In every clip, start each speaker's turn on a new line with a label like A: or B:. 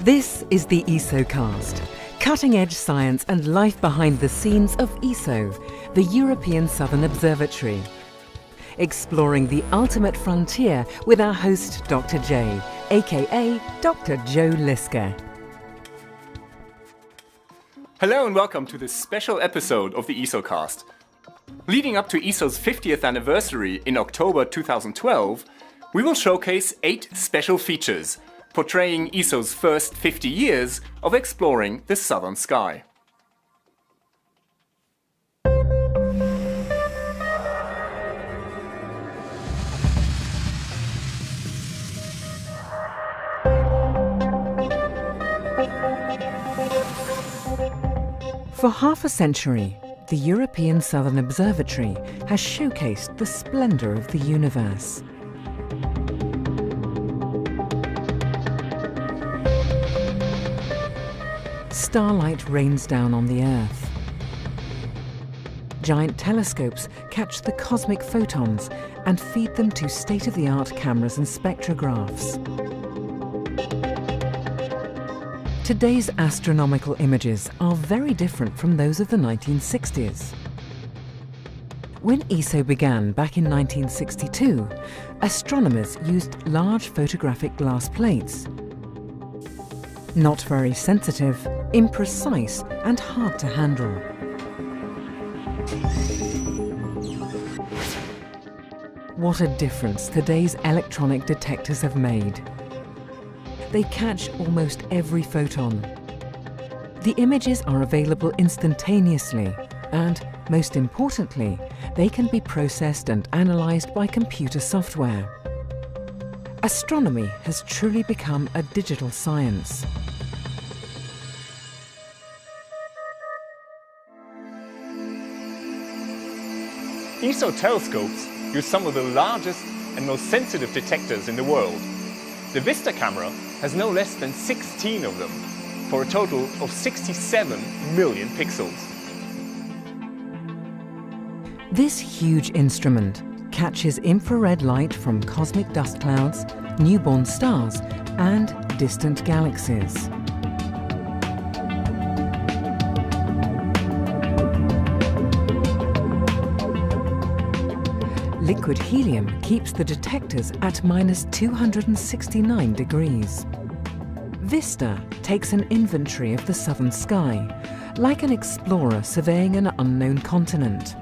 A: This is the ESOcast, cutting-edge science and life behind the scenes of ESO, the European Southern Observatory. Exploring the ultimate frontier with our host Dr. J, aka Dr. Joe Liske.
B: Hello and welcome to this special episode of the ESOcast. Leading up to ESO's 50th anniversary in October 2012, we will showcase 8 special features portraying ESO's first 50 years of exploring the southern sky.
A: For half a century, the European Southern Observatory has showcased the splendor of the universe. Starlight rains down on the Earth. Giant telescopes catch the cosmic photons and feed them to state-of-the-art cameras and spectrographs. Today's astronomical images are very different from those of the 1960s. When ESO began back in 1962, astronomers used large photographic glass plates. Not very sensitive, imprecise, and hard to handle. What a difference today's electronic detectors have made. They catch almost every photon. The images are available instantaneously, and, most importantly, they can be processed and analysed by computer software. Astronomy has truly become a digital science.
B: ESO telescopes use some of the largest and most sensitive detectors in the world. The Vista camera has no less than 16 of them, for a total of 67 million pixels.
A: This huge instrument catches infrared light from cosmic dust clouds, newborn stars, and distant galaxies. Liquid helium keeps the detectors at -269 degrees. Vista takes an inventory of the southern sky, like an explorer surveying an unknown continent.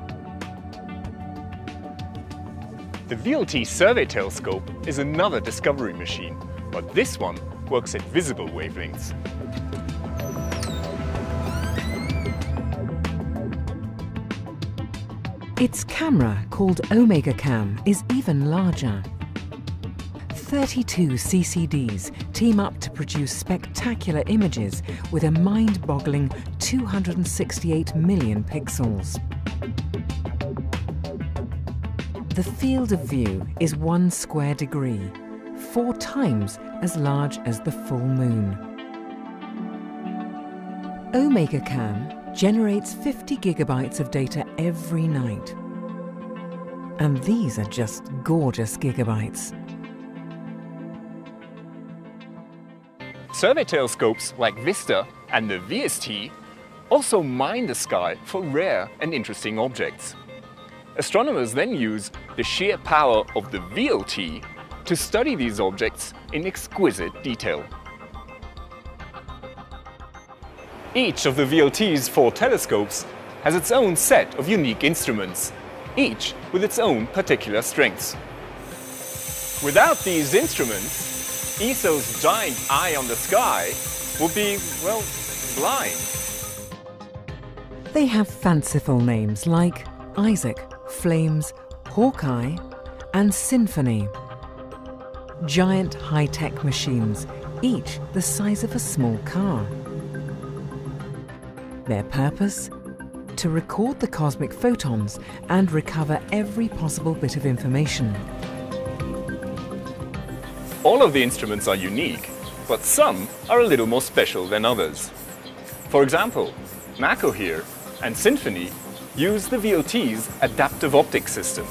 B: The VLT survey telescope is another discovery machine, but this one works at visible wavelengths.
A: Its camera, called Omega Cam, is even larger. 32 CCDs team up to produce spectacular images with a mind-boggling 268 million pixels. The field of view is 1 square degree, 4 times as large as the full moon. Omega Cam generates 50 gigabytes of data every night. And these are just gorgeous gigabytes.
B: Survey telescopes like Vista and the VST also mine the sky for rare and interesting objects. Astronomers then use the sheer power of the VLT to study these objects in exquisite detail. Each of the VLT's 4 telescopes has its own set of unique instruments, each with its own particular strengths. Without these instruments, ESO's giant eye on the sky would be, well, blind.
A: They have fanciful names like Isaac, Flames, Hawkeye, and Symphony. Giant high-tech machines, each the size of a small car. Their purpose? To record the cosmic photons and recover every possible bit of information.
B: All of the instruments are unique, but some are a little more special than others. For example, Mako here and Symphony use the VLT's adaptive optics system.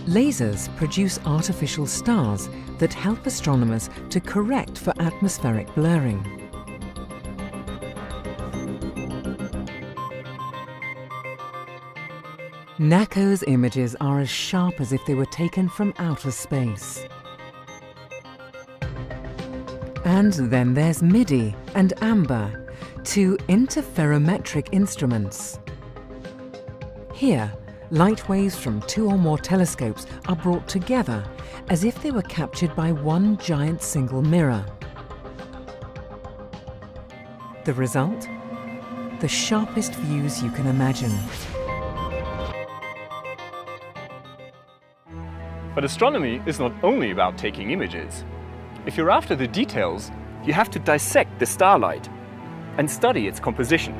A: Lasers produce artificial stars that help astronomers to correct for atmospheric blurring. NACO's images are as sharp as if they were taken from outer space. And then there's MIDI and AMBER, two interferometric instruments. Here, light waves from two or more telescopes are brought together as if they were captured by one giant single mirror. The result? The sharpest views you can imagine.
B: But astronomy is not only about taking images. If you're after the details, you have to dissect the starlight and study its composition.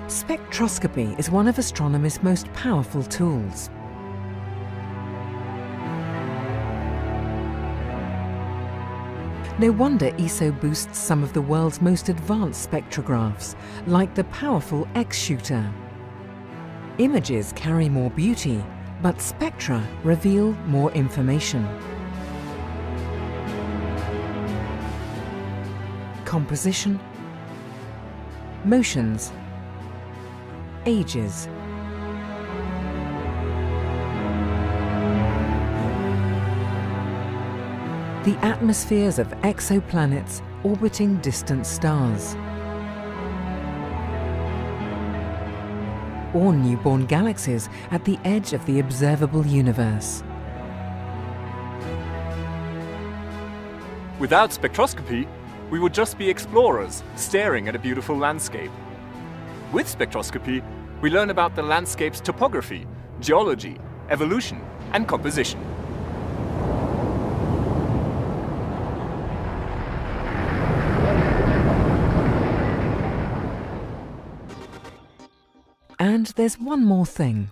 A: Spectroscopy is one of astronomy's most powerful tools. No wonder ESO boasts some of the world's most advanced spectrographs, like the powerful X-shooter. Images carry more beauty, but spectra reveal more information. Composition, motions, ages. The atmospheres of exoplanets orbiting distant stars. Or newborn galaxies at the edge of the observable universe.
B: Without spectroscopy, we would just be explorers staring at a beautiful landscape. With spectroscopy, we learn about the landscape's topography, geology, evolution, and composition.
A: And there's one more thing.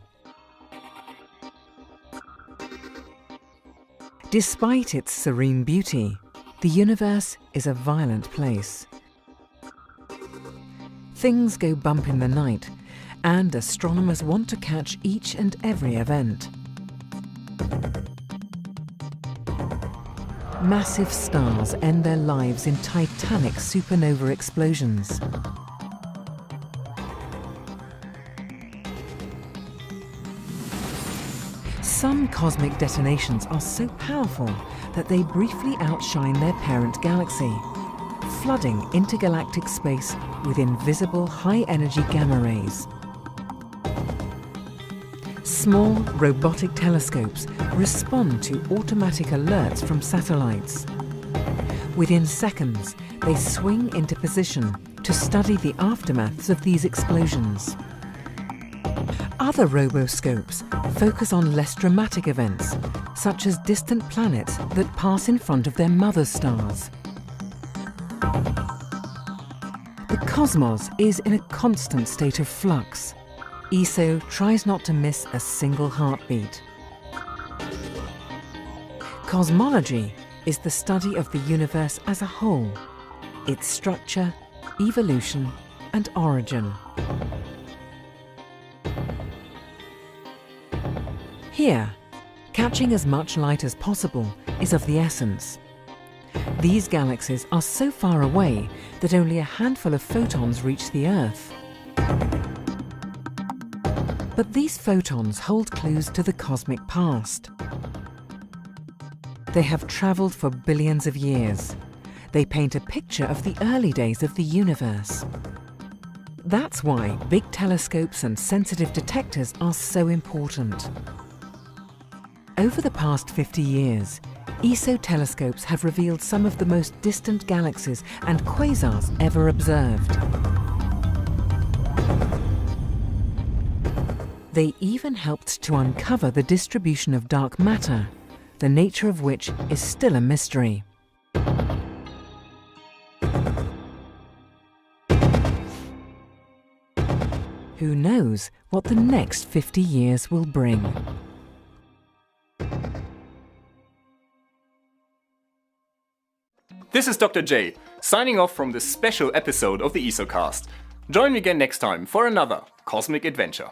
A: Despite its serene beauty, the universe is a violent place. Things go bump in the night, and astronomers want to catch each and every event. Massive stars end their lives in titanic supernova explosions. Some cosmic detonations are so powerful that they briefly outshine their parent galaxy, flooding intergalactic space with invisible high-energy gamma rays. Small robotic telescopes respond to automatic alerts from satellites. Within seconds, they swing into position to study the aftermaths of these explosions. Other roboscopes focus on less dramatic events, such as distant planets that pass in front of their mother stars. The cosmos is in a constant state of flux. ESO tries not to miss a single heartbeat. Cosmology is the study of the universe as a whole, its structure, evolution, and origin. Here, catching as much light as possible is of the essence. These galaxies are so far away that only a handful of photons reach the Earth. But these photons hold clues to the cosmic past. They have travelled for billions of years. They paint a picture of the early days of the universe. That's why big telescopes and sensitive detectors are so important. Over the past 50 years, ESO telescopes have revealed some of the most distant galaxies and quasars ever observed. They even helped to uncover the distribution of dark matter, the nature of which is still a mystery. Who knows what the next 50 years will bring?
B: This is Dr. J, signing off from this special episode of the ESOcast. Join me again next time for another cosmic adventure.